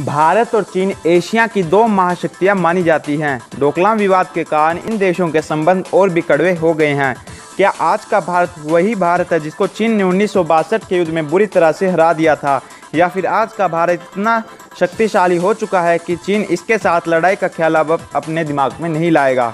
भारत और चीन एशिया की दो महाशक्तियां मानी जाती हैं। डोकलाम विवाद के कारण इन देशों के संबंध और भी कड़वे हो गए हैं। क्या आज का भारत वही भारत है जिसको चीन ने 1962 के युद्ध में बुरी तरह से हरा दिया था, या फिर आज का भारत इतना शक्तिशाली हो चुका है कि चीन इसके साथ लड़ाई का ख्याल अब अपने दिमाग में नहीं लाएगा।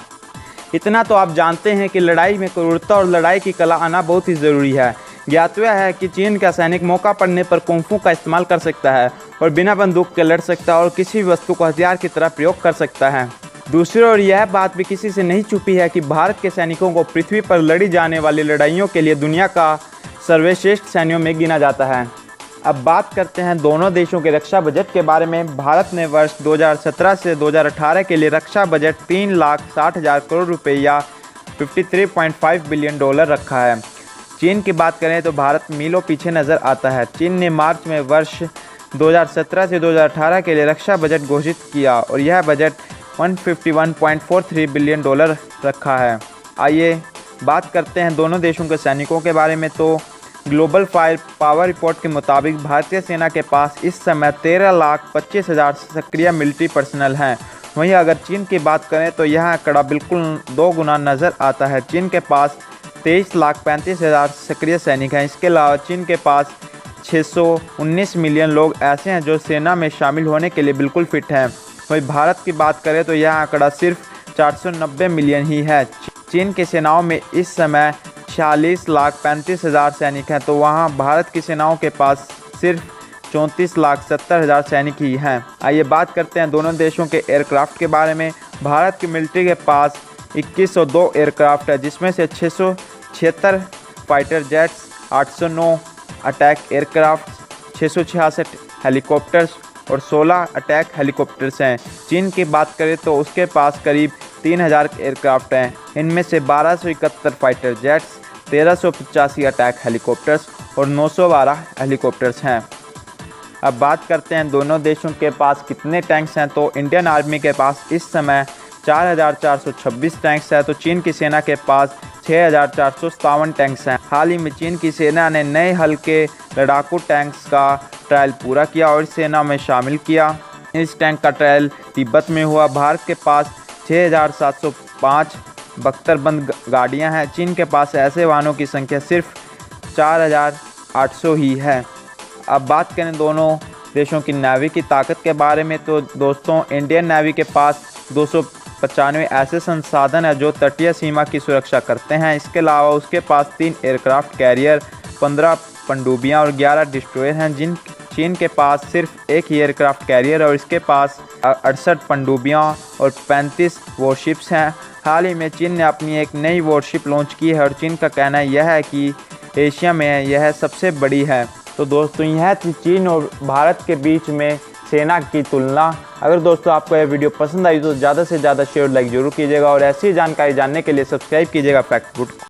इतना तो आप जानते हैं कि लड़ाई में क्रूरता और लड़ाई की कला आना बहुत ही ज़रूरी है। ज्ञातव्य है कि चीन का सैनिक मौका पड़ने पर कुंफू का इस्तेमाल कर सकता है और बिना बंदूक के लड़ सकता है और किसी भी वस्तु को हथियार की तरह प्रयोग कर सकता है। दूसरी ओर यह बात भी किसी से नहीं छुपी है कि भारत के सैनिकों को पृथ्वी पर लड़ी जाने वाली लड़ाइयों के लिए दुनिया का सर्वश्रेष्ठ सैन्यों में गिना जाता है। अब बात करते हैं दोनों देशों के रक्षा बजट के बारे में। भारत ने वर्ष 2017 से 2018 के लिए रक्षा बजट 3,60,000 करोड़ रुपए या $53.5 बिलियन रखा है। चीन की बात करें तो भारत मीलों पीछे नज़र आता है। चीन ने मार्च में वर्ष 2017 से 2018 के लिए रक्षा बजट घोषित किया और यह बजट $151.43 बिलियन रखा है। आइए बात करते हैं दोनों देशों के सैनिकों के बारे में। तो ग्लोबल फायर पावर रिपोर्ट के मुताबिक भारतीय सेना के पास इस समय 13,25,000 सक्रिय मिलिट्री पर्सनल हैं। वहीं अगर चीन की बात करें तो यह आंकड़ा बिल्कुल 2 गुना नज़र आता है। चीन के पास 23,35,000 सक्रिय सैनिक हैं। इसके अलावा चीन के पास 619 मिलियन लोग ऐसे हैं जो सेना में शामिल होने के लिए बिल्कुल फिट हैं। वहीं भारत की बात करें तो यह आंकड़ा सिर्फ 490 मिलियन ही है। चीन की सेनाओं में इस समय 46,35,000 सैनिक हैं, तो वहां भारत की सेनाओं के पास सिर्फ 34,70,000 सैनिक ही हैं। आइए बात करते हैं दोनों देशों के एयरक्राफ्ट के बारे में। भारत की मिलिट्री के पास 2102 एयरक्राफ्ट है, जिसमें से 676 fighter jets, 809 attack aircraft, 666 helicopters और 16 अटैक हेलीकॉप्टर्स हैं। चीन की बात करें तो उसके पास करीब 3,000 एयरक्राफ्ट हैं। इनमें से 1271 फाइटर जेट्स, 1385 अटैक हेलीकॉप्टर्स और 912 हेलीकॉप्टर्स हैं। अब बात करते हैं दोनों देशों के पास कितने टैंक्स हैं। तो इंडियन आर्मी के पास इस समय 4,426 टैंक्स है, तो चीन की सेना के पास 6,457 टैंक्स हैं। हाल ही में चीन की सेना ने नए हल्के लड़ाकू टैंक्स का ट्रायल पूरा किया और सेना में शामिल किया। इस टैंक का ट्रायल तिब्बत में हुआ। भारत के पास 6,705 बख्तरबंद गाड़ियां हैं। चीन के पास ऐसे वाहनों की संख्या सिर्फ 4,800 ही है। अब बात करें दोनों देशों की नेवी की ताकत के बारे में। तो दोस्तों, इंडियन नेवी के पास 295 ऐसे संसाधन हैं जो तटीय सीमा की सुरक्षा करते हैं। इसके अलावा उसके पास 3 एयरक्राफ्ट कैरियर, 15 पनडुब्बियां और 11 डिस्ट्रॉयर हैं। चीन के पास सिर्फ एक ही एयरक्राफ्ट कैरियर और इसके पास 68 पनडुब्बियां और 35 वॉरशिप्स हैं। हाल ही में चीन ने अपनी एक नई वॉरशिप लॉन्च की है और चीन का कहना यह है कि एशिया में यह सबसे बड़ी है। तो दोस्तों, यह थी चीन और भारत के बीच में सेना की तुलना। अगर दोस्तों आपको यह वीडियो पसंद आई तो ज़्यादा से ज़्यादा शेयर लाइक जरूर कीजिएगा और ऐसी जानकारी जानने के लिए सब्सक्राइब कीजिएगा फैक्ट गुड।